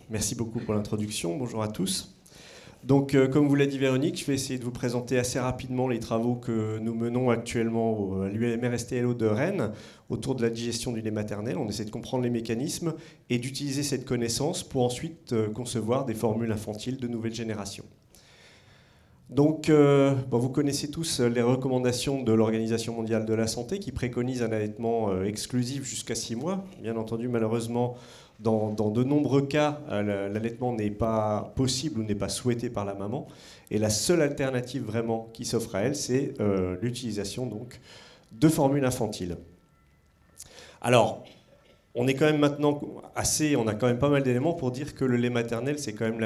Merci beaucoup pour l'introduction. Bonjour à tous. Donc, comme vous l'a dit Véronique, je vais essayer de vous présenter assez rapidement les travaux que nous menons actuellement à l'UMR-STLO de Rennes autour de la digestion du lait maternel. On essaie de comprendre les mécanismes et d'utiliser cette connaissance pour ensuite concevoir des formules infantiles de nouvelle génération. Donc, vous connaissez tous les recommandations de l'Organisation mondiale de la santé qui préconise un allaitement exclusif jusqu'à 6 mois. Bien entendu, malheureusement, dans de nombreux cas, l'allaitement n'est pas possible ou n'est pas souhaité par la maman. Et la seule alternative vraiment qui s'offre à elle, c'est l'utilisation donc de formules infantiles. Alors, on est quand même maintenant on a quand même pas mal d'éléments pour dire que le lait maternel, c'est quand même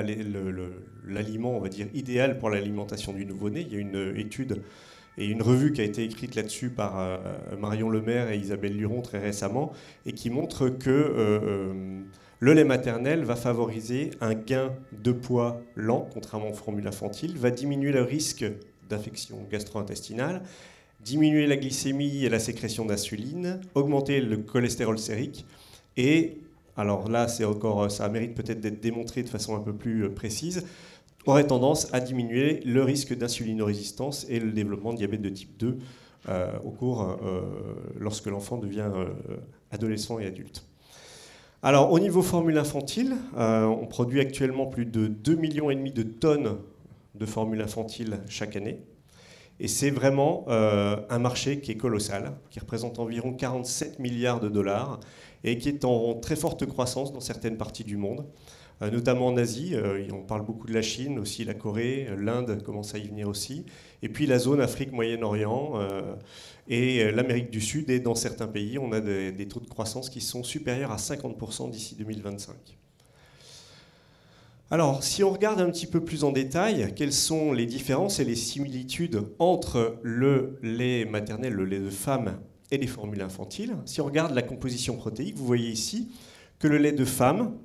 l'aliment, on va dire, idéal pour l'alimentation du nouveau-né. Il y a une étude et une revue qui a été écrite là-dessus par Marion Lemaire et Isabelle Luron très récemment, et qui montre que le lait maternel va favoriser un gain de poids lent, contrairement aux formules infantiles, va diminuer le risque d'infection gastro-intestinale, diminuer la glycémie et la sécrétion d'insuline, augmenter le cholestérol sérique, et, alors là, ça mérite peut-être d'être démontré de façon un peu plus précise, aurait tendance à diminuer le risque d'insulinorésistance et le développement de diabète de type 2 lorsque l'enfant devient adolescent et adulte. Alors, au niveau formule infantile, on produit actuellement plus de 2,5 millions de tonnes de formules infantiles chaque année. Et c'est vraiment un marché qui est colossal, qui représente environ 47 milliards de dollars et qui est en très forte croissance dans certaines parties du monde, notamment en Asie. On parle beaucoup de la Chine, aussi la Corée, l'Inde commence à y venir aussi. Et puis la zone Afrique, Moyen-Orient et l'Amérique du Sud. Et dans certains pays, on a des taux de croissance qui sont supérieurs à 50% d'ici 2025. Alors, si on regarde un petit peu plus en détail, quelles sont les différences et les similitudes entre le lait maternel, le lait de femme et les formules infantiles? Si on regarde la composition protéique, vous voyez ici que le lait de femme,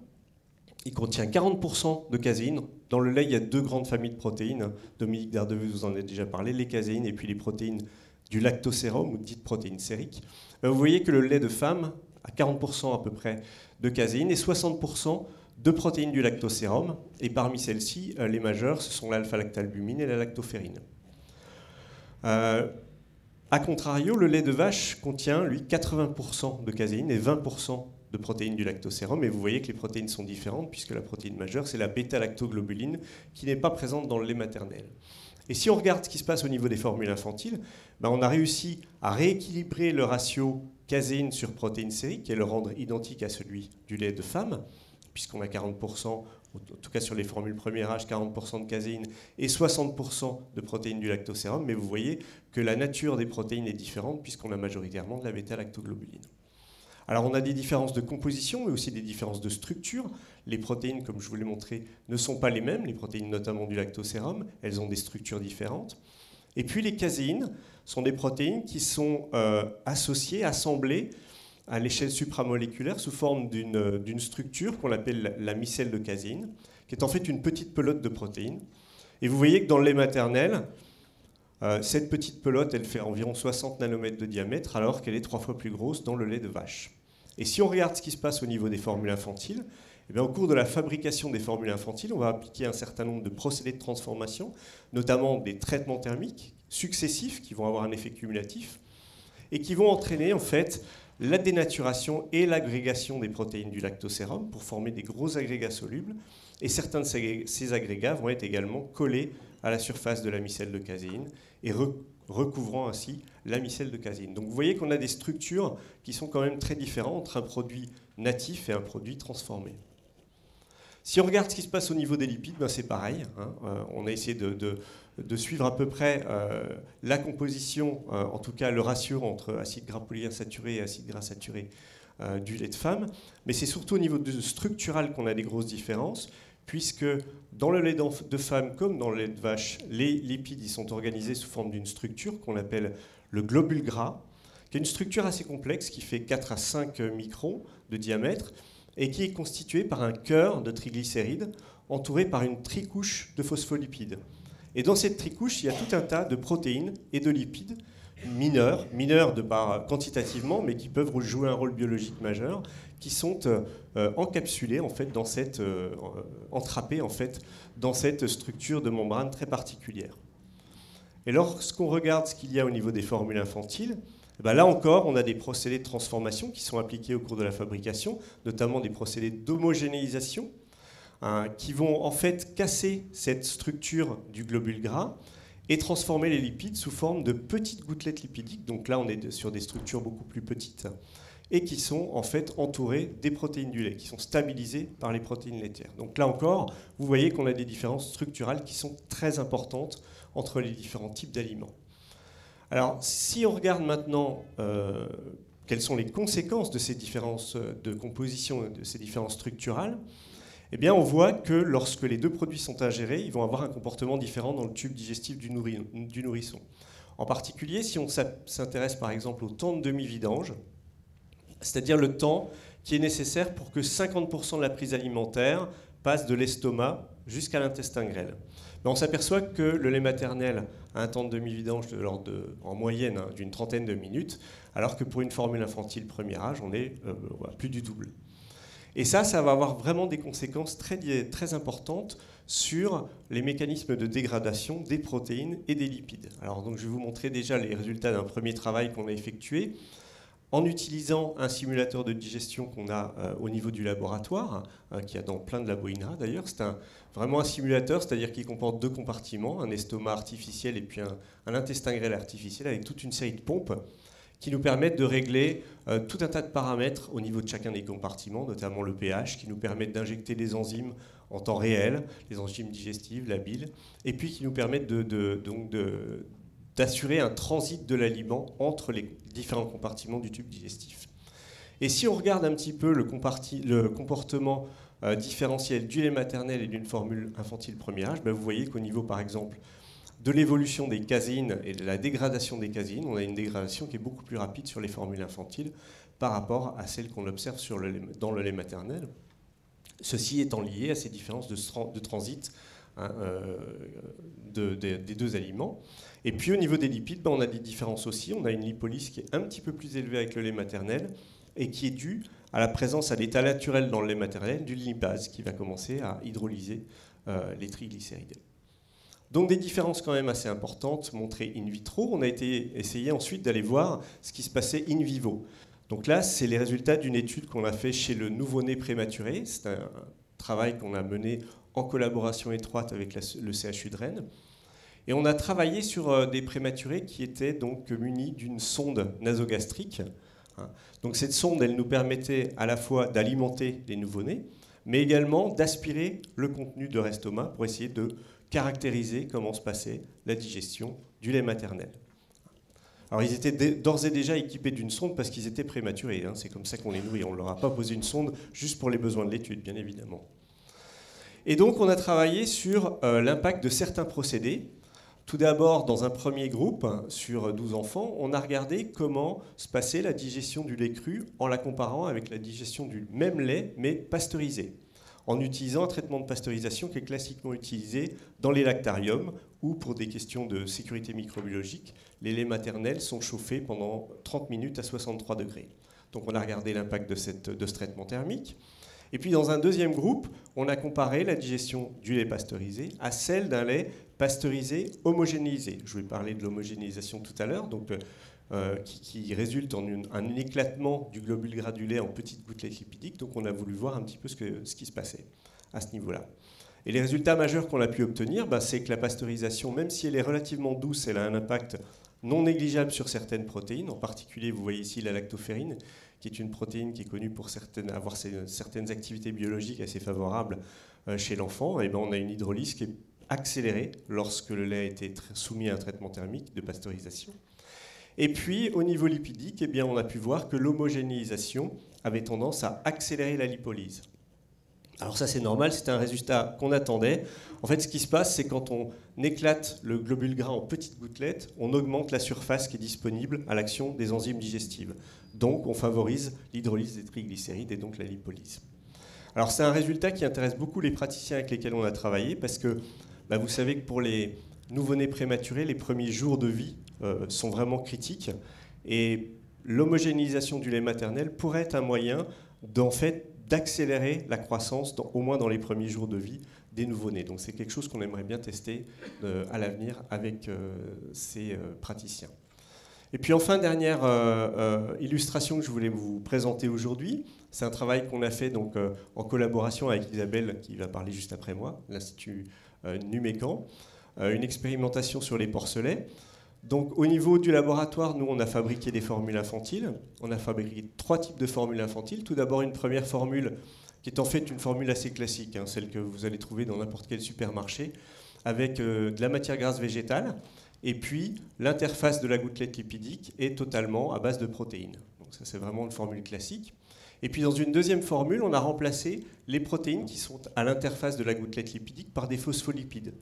il contient 40% de caséine. Dans le lait, il y a deux grandes familles de protéines. Dominique Dardeveux vous en a déjà parlé, les caséines et puis les protéines du lactosérum, ou dites protéines sériques. Vous voyez que le lait de femme a 40% à peu près de caséine et 60% de protéines du lactosérum, et parmi celles-ci, les majeures, ce sont l'alpha-lactalbumine et la lactoferrine. A contrario, le lait de vache contient, lui, 80% de caséine et 20% de protéines du lactosérum, et vous voyez que les protéines sont différentes, puisque la protéine majeure, c'est la bêta-lactoglobuline, qui n'est pas présente dans le lait maternel. Et si on regarde ce qui se passe au niveau des formules infantiles, on a réussi à rééquilibrer le ratio caséine sur protéines sériques et le rendre identique à celui du lait de femme, puisqu'on a 40%, en tout cas sur les formules premier âge, 40% de caséine et 60% de protéines du lactosérum. Mais vous voyez que la nature des protéines est différente, puisqu'on a majoritairement de la bêta-lactoglobuline. Alors on a des différences de composition, mais aussi des différences de structure. Les protéines, comme je vous l'ai montré, ne sont pas les mêmes, les protéines notamment du lactosérum, elles ont des structures différentes. Et puis les caséines sont des protéines qui sont associées, assemblées, à l'échelle supramoléculaire sous forme d'une structure qu'on appelle la micelle de caséine, qui est en fait une petite pelote de protéines. Et vous voyez que dans le lait maternel, cette petite pelote, elle fait environ 60 nanomètres de diamètre, alors qu'elle est 3 fois plus grosse dans le lait de vache. Et si on regarde ce qui se passe au niveau des formules infantiles, au cours de la fabrication des formules infantiles, on va appliquer un certain nombre de procédés de transformation, notamment des traitements thermiques successifs qui vont avoir un effet cumulatif et qui vont entraîner en fait la dénaturation et l'agrégation des protéines du lactosérum pour former des gros agrégats solubles. Et certains de ces agrégats vont être également collés à la surface de la micelle de caséine et recouvrant ainsi la micelle de caséine. Donc vous voyez qu'on a des structures qui sont quand même très différentes entre un produit natif et un produit transformé. Si on regarde ce qui se passe au niveau des lipides, c'est pareil. On a essayé de suivre à peu près la composition, en tout cas le ratio entre acide gras polyinsaturé et acide gras saturé du lait de femme. Mais c'est surtout au niveau structural qu'on a des grosses différences, puisque dans le lait de femme comme dans le lait de vache, les lipides ils sont organisés sous forme d'une structure qu'on appelle le globule gras, qui est une structure assez complexe qui fait 4 à 5 microns de diamètre, et qui est constitué par un cœur de triglycérides entouré par une tricouche de phospholipides. Et dans cette tricouche, il y a tout un tas de protéines et de lipides mineurs quantitativement, mais qui peuvent jouer un rôle biologique majeur, qui sont encapsulés en fait entrappés en fait dans cette structure de membrane très particulière. Et lorsqu'on regarde ce qu'il y a au niveau des formules infantiles, là encore, on a des procédés de transformation qui sont appliqués au cours de la fabrication, notamment des procédés d'homogénéisation, qui vont en fait casser cette structure du globule gras et transformer les lipides sous forme de petites gouttelettes lipidiques. Donc là, on est sur des structures beaucoup plus petites et qui sont en fait entourées des protéines du lait, qui sont stabilisées par les protéines laitières. Donc là encore, vous voyez qu'on a des différences structurales qui sont très importantes entre les différents types d'aliments. Alors, si on regarde maintenant quelles sont les conséquences de ces différences de composition, de ces différences structurales, eh bien, on voit que lorsque les deux produits sont ingérés, ils vont avoir un comportement différent dans le tube digestif du nourrisson. En particulier, si on s'intéresse par exemple au temps de demi-vidange, c'est-à-dire le temps qui est nécessaire pour que 50% de la prise alimentaire passe de l'estomac jusqu'à l'intestin grêle. Mais on s'aperçoit que le lait maternel a un temps de demi-vidange en moyenne d'une trentaine de minutes, alors que pour une formule infantile premier âge, on est plus du double. Et ça va avoir vraiment des conséquences très importantes sur les mécanismes de dégradation des protéines et des lipides. Alors donc, je vais vous montrer déjà les résultats d'un premier travail qu'on a effectué en utilisant un simulateur de digestion qu'on a au niveau du laboratoire, qu'il y a dans plein de labos INRA d'ailleurs. C'est vraiment un simulateur, c'est-à-dire qu'il comporte deux compartiments, un estomac artificiel et puis un intestin grêle artificiel avec toute une série de pompes qui nous permettent de régler tout un tas de paramètres au niveau de chacun des compartiments, notamment le pH, qui nous permettent d'injecter des enzymes en temps réel, les enzymes digestives, la bile, et puis qui nous permettent d'assurer un transit de l'aliment entre les différents compartiments du tube digestif. Et si on regarde un petit peu le comportement différentiel du lait maternel et d'une formule infantile premier âge, vous voyez qu'au niveau, par exemple, de l'évolution des caséines et de la dégradation des caséines, on a une dégradation qui est beaucoup plus rapide sur les formules infantiles par rapport à celle qu'on observe dans le lait maternel. Ceci étant lié à ces différences de transit des deux aliments. Et puis au niveau des lipides, on a des différences aussi. On a une lipolyse qui est un petit peu plus élevée avec le lait maternel et qui est due à la présence à l'état naturel dans le lait maternel d'une lipase qui va commencer à hydrolyser les triglycérides. Donc des différences quand même assez importantes montrées in vitro. On a essayé ensuite d'aller voir ce qui se passait in vivo. Donc là, c'est les résultats d'une étude qu'on a fait chez le nouveau-né prématuré. C'est un travail qu'on a mené en collaboration étroite avec le CHU de Rennes. Et on a travaillé sur des prématurés qui étaient donc munis d'une sonde nasogastrique. Donc cette sonde, elle nous permettait à la fois d'alimenter les nouveau-nés, mais également d'aspirer le contenu de leur estomac pour essayer de caractériser comment se passait la digestion du lait maternel. Alors ils étaient d'ores et déjà équipés d'une sonde parce qu'ils étaient prématurés. C'est comme ça qu'on les nourrit. On ne leur a pas posé une sonde juste pour les besoins de l'étude, bien évidemment. Et donc on a travaillé sur l'impact de certains procédés. Tout d'abord, dans un premier groupe, sur 12 enfants, on a regardé comment se passait la digestion du lait cru en la comparant avec la digestion du même lait, mais pasteurisé, en utilisant un traitement de pasteurisation qui est classiquement utilisé dans les lactariums, où pour des questions de sécurité microbiologique, les laits maternels sont chauffés pendant 30 minutes à 63 degrés. Donc on a regardé l'impact de ce traitement thermique. Et puis dans un deuxième groupe, on a comparé la digestion du lait pasteurisé à celle d'un lait pasteurisé homogénéisé. Je vais parler de l'homogénéisation tout à l'heure, donc qui résulte en un éclatement du globule gras du lait en petites gouttelettes lipidiques. Donc on a voulu voir un petit peu ce qui se passait à ce niveau-là. Et les résultats majeurs qu'on a pu obtenir, c'est que la pasteurisation, même si elle est relativement douce, elle a un impact non négligeable sur certaines protéines. En particulier, vous voyez ici la lactoferrine, qui est une protéine qui est connue pour avoir certaines activités biologiques assez favorables chez l'enfant. Et on a une hydrolyse qui est accélérée lorsque le lait a été soumis à un traitement thermique de pasteurisation. Et puis, au niveau lipidique, on a pu voir que l'homogénéisation avait tendance à accélérer la lipolyse. Alors ça, c'est normal, c'était un résultat qu'on attendait. En fait, ce qui se passe, c'est quand on éclate le globule gras en petites gouttelettes, on augmente la surface qui est disponible à l'action des enzymes digestives. Donc, on favorise l'hydrolyse des triglycérides et donc la lipolyse. Alors, c'est un résultat qui intéresse beaucoup les praticiens avec lesquels on a travaillé parce que vous savez que pour les nouveau-nés prématurés, les premiers jours de vie sont vraiment critiques. Et l'homogénéisation du lait maternel pourrait être un moyen d'en fait d'accélérer la croissance, au moins dans les premiers jours de vie, des nouveau-nés. Donc c'est quelque chose qu'on aimerait bien tester à l'avenir avec ces praticiens. Et puis enfin, dernière illustration que je voulais vous présenter aujourd'hui, c'est un travail qu'on a fait donc, en collaboration avec Isabelle, qui va parler juste après moi, l'Institut Numécan, une expérimentation sur les porcelets. Donc au niveau du laboratoire, nous on a fabriqué des formules infantiles. On a fabriqué 3 types de formules infantiles. Tout d'abord une première formule qui est en fait une formule assez classique, hein, celle que vous allez trouver dans n'importe quel supermarché, avec de la matière grasse végétale. Et puis, l'interface de la gouttelette lipidique est totalement à base de protéines. Donc ça, c'est vraiment une formule classique. Et puis, dans une deuxième formule, on a remplacé les protéines qui sont à l'interface de la gouttelette lipidique par des phospholipides,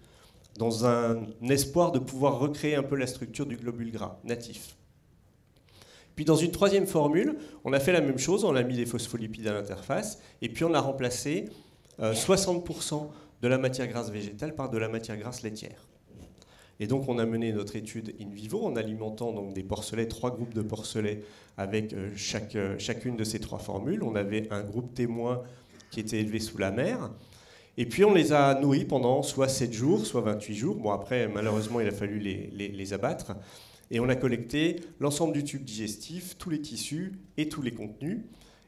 dans un espoir de pouvoir recréer un peu la structure du globule gras natif. Puis, dans une troisième formule, on a fait la même chose, on a mis des phospholipides à l'interface, et puis on a remplacé 60% de la matière grasse végétale par de la matière grasse laitière. Et donc on a mené notre étude in vivo en alimentant donc des porcelets, 3 groupes de porcelets avec chacune de ces 3 formules. On avait un groupe témoin qui était élevé sous la mer. Et puis on les a nourris pendant soit 7 jours, soit 28 jours. Bon après, malheureusement, il a fallu les abattre. Et on a collecté l'ensemble du tube digestif, tous les tissus et tous les contenus.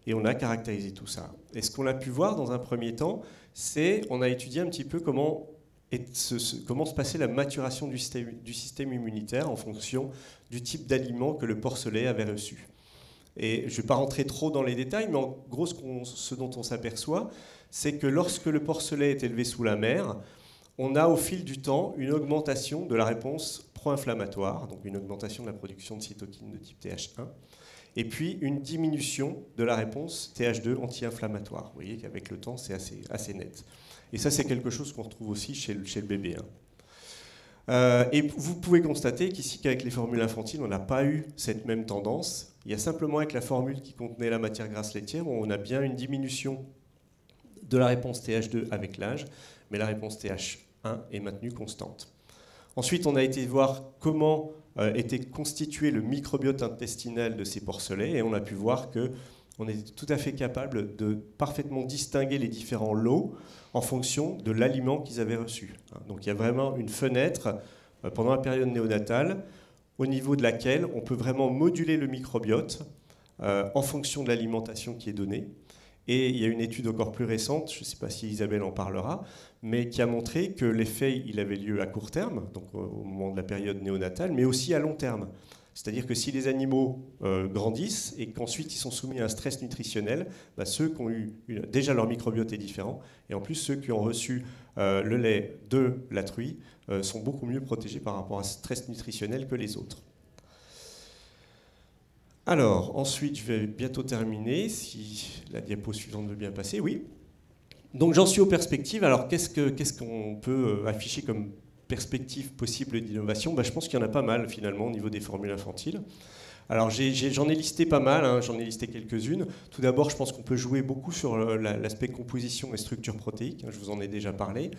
Et on a caractérisé tout ça. Et ce qu'on a pu voir dans un premier temps, c'est on a étudié un petit peu comment se passait la maturation du système immunitaire en fonction du type d'aliment que le porcelet avait reçu. Et je ne vais pas rentrer trop dans les détails, mais en gros, ce dont on s'aperçoit, c'est que lorsque le porcelet est élevé sous la mer, on a au fil du temps une augmentation de la réponse pro-inflammatoire, donc une augmentation de la production de cytokines de type Th1, et puis une diminution de la réponse Th2 anti-inflammatoire. Vous voyez qu'avec le temps, c'est assez net. Et ça, c'est quelque chose qu'on retrouve aussi chez le bébé. Et vous pouvez constater qu'ici, qu'avec les formules infantiles, on n'a pas eu cette même tendance. Il y a simplement avec la formule qui contenait la matière grasse laitière, où on a bien une diminution de la réponse Th2 avec l'âge, mais la réponse Th1 est maintenue constante. Ensuite, on a été voir comment était constitué le microbiote intestinal de ces porcelets, et on a pu voir qu'on était tout à fait capable de parfaitement distinguer les différents lots en fonction de l'aliment qu'ils avaient reçu. Donc il y a vraiment une fenêtre pendant la période néonatale au niveau de laquelle on peut vraiment moduler le microbiote en fonction de l'alimentation qui est donnée. Et il y a une étude encore plus récente, je ne sais pas si Isabelle en parlera, mais qui a montré que l'effet il avait lieu à court terme, donc au moment de la période néonatale, mais aussi à long terme. C'est-à-dire que si les animaux grandissent et qu'ensuite ils sont soumis à un stress nutritionnel, ceux qui ont eu déjà leur microbiote est différent, et en plus ceux qui ont reçu le lait de la truie sont beaucoup mieux protégés par rapport à ce stress nutritionnel que les autres. Alors, ensuite, je vais bientôt terminer, si la diapo suivante veut bien passer, oui. Donc j'en suis aux perspectives. Alors qu'est-ce qu'on peut afficher comme perspectives possibles d'innovation? Je pense qu'il y en a pas mal finalement au niveau des formules infantiles. Alors j'en ai listé pas mal, hein, j'en ai listé quelques-unes. Tout d'abord, je pense qu'on peut jouer beaucoup sur l'aspect composition et structure protéique, hein, je vous en ai déjà parlé.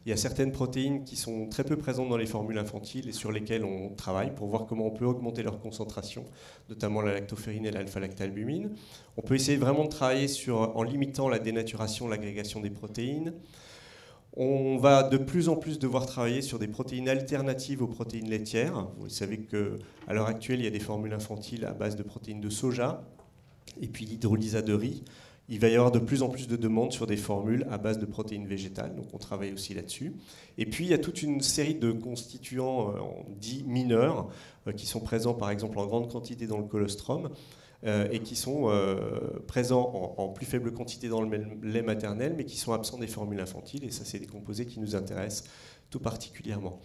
Il y a certaines protéines qui sont très peu présentes dans les formules infantiles et sur lesquelles on travaille pour voir comment on peut augmenter leur concentration, notamment la lactoferrine et l'alpha-lactalbumine. On peut essayer vraiment de travailler en limitant la dénaturation, l'agrégation des protéines. On va de plus en plus devoir travailler sur des protéines alternatives aux protéines laitières. Vous savez qu'à l'heure actuelle, il y a des formules infantiles à base de protéines de soja et puis l'hydrolysa de riz. Il va y avoir de plus en plus de demandes sur des formules à base de protéines végétales, donc on travaille aussi là-dessus. Et puis il y a toute une série de constituants dits mineurs qui sont présents par exemple en grande quantité dans le colostrum et qui sont présents en plus faible quantité dans le lait maternel, mais qui sont absents des formules infantiles, et ça c'est des composés qui nous intéressent tout particulièrement.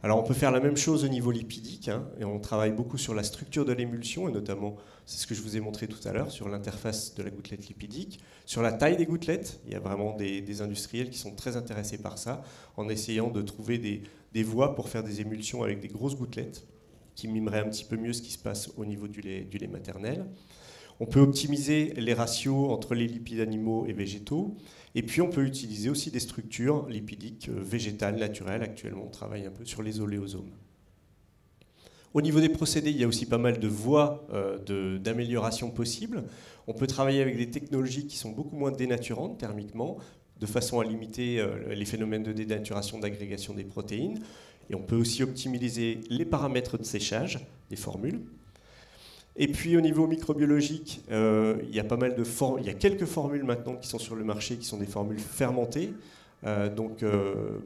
Alors on peut faire la même chose au niveau lipidique, hein, et on travaille beaucoup sur la structure de l'émulsion, et notamment, c'est ce que je vous ai montré tout à l'heure, sur l'interface de la gouttelette lipidique, sur la taille des gouttelettes. Il y a vraiment des industriels qui sont très intéressés par ça, en essayant de trouver des voies pour faire des émulsions avec des grosses gouttelettes, qui mimeraient un petit peu mieux ce qui se passe au niveau du lait maternel. On peut optimiser les ratios entre les lipides animaux et végétaux. Et puis on peut utiliser aussi des structures lipidiques végétales, naturelles. Actuellement, on travaille un peu sur les oléosomes. Au niveau des procédés, il y a aussi pas mal de voies d'amélioration possibles. On peut travailler avec des technologies qui sont beaucoup moins dénaturantes thermiquement, de façon à limiter les phénomènes de dénaturation d'agrégation des protéines. Et on peut aussi optimiser les paramètres de séchage des formules. Et puis au niveau microbiologique, il y a il y a quelques formules maintenant qui sont sur le marché, qui sont des formules fermentées. Donc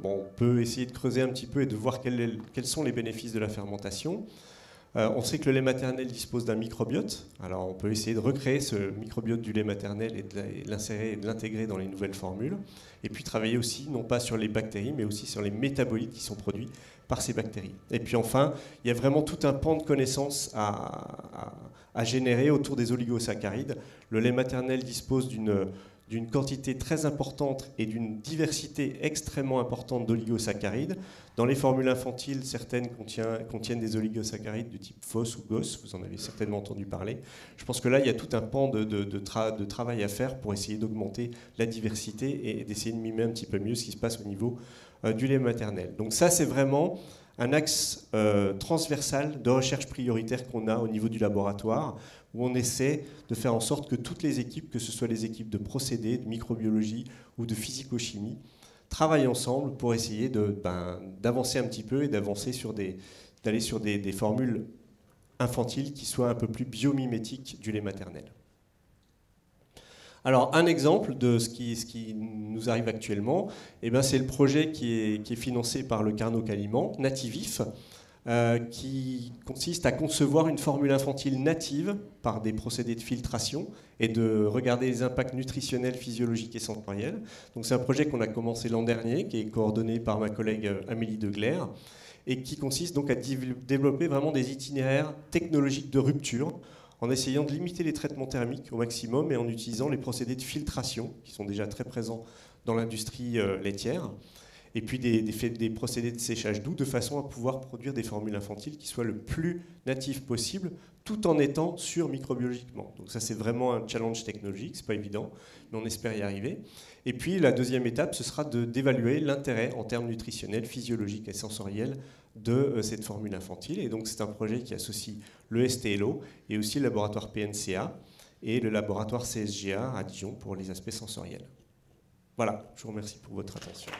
on peut essayer de creuser un petit peu et de voir quels sont les bénéfices de la fermentation. On sait que le lait maternel dispose d'un microbiote. Alors on peut essayer de recréer ce microbiote du lait maternel et de l'insérer et de l'intégrer dans les nouvelles formules. Et puis travailler aussi, non pas sur les bactéries, mais aussi sur les métabolites qui sont produits par ces bactéries. Et puis enfin, il y a vraiment tout un pan de connaissances à générer autour des oligosaccharides. Le lait maternel dispose d'une quantité très importante et d'une diversité extrêmement importante d'oligosaccharides. Dans les formules infantiles, certaines contiennent des oligosaccharides du type FOS ou GOS, vous en avez certainement entendu parler. Je pense que là, il y a tout un pan de travail à faire pour essayer d'augmenter la diversité et d'essayer de mimer un petit peu mieux ce qui se passe au niveau du lait maternel. Donc ça, c'est vraiment un axe transversal de recherche prioritaire qu'on a au niveau du laboratoire, où on essaie de faire en sorte que toutes les équipes, que ce soit les équipes de procédés, de microbiologie ou de physico-chimie, travaillent ensemble pour essayer d'avancer un petit peu et d'aller sur des formules infantiles qui soient un peu plus biomimétiques du lait maternel. Alors, un exemple de ce qui nous arrive actuellement, c'est le projet qui est financé par le Carnot Caliment, Nativif, qui consiste à concevoir une formule infantile native par des procédés de filtration et de regarder les impacts nutritionnels, physiologiques et sensoriels. Donc, c'est un projet qu'on a commencé l'an dernier, qui est coordonné par ma collègue Amélie Deglaire, et qui consiste donc à développer vraiment des itinéraires technologiques de rupture, en essayant de limiter les traitements thermiques au maximum et en utilisant les procédés de filtration qui sont déjà très présents dans l'industrie laitière, et puis des procédés de séchage doux de façon à pouvoir produire des formules infantiles qui soient le plus natives possible tout en étant sûres microbiologiquement. Donc ça, c'est vraiment un challenge technologique, c'est pas évident, mais on espère y arriver. Et puis la deuxième étape, ce sera d'évaluer l'intérêt en termes nutritionnels, physiologiques et sensoriels de cette formule infantile. Et donc c'est un projet qui associe le STLO et aussi le laboratoire PNCA et le laboratoire CSGA à Dijon pour les aspects sensoriels. Voilà, je vous remercie pour votre attention.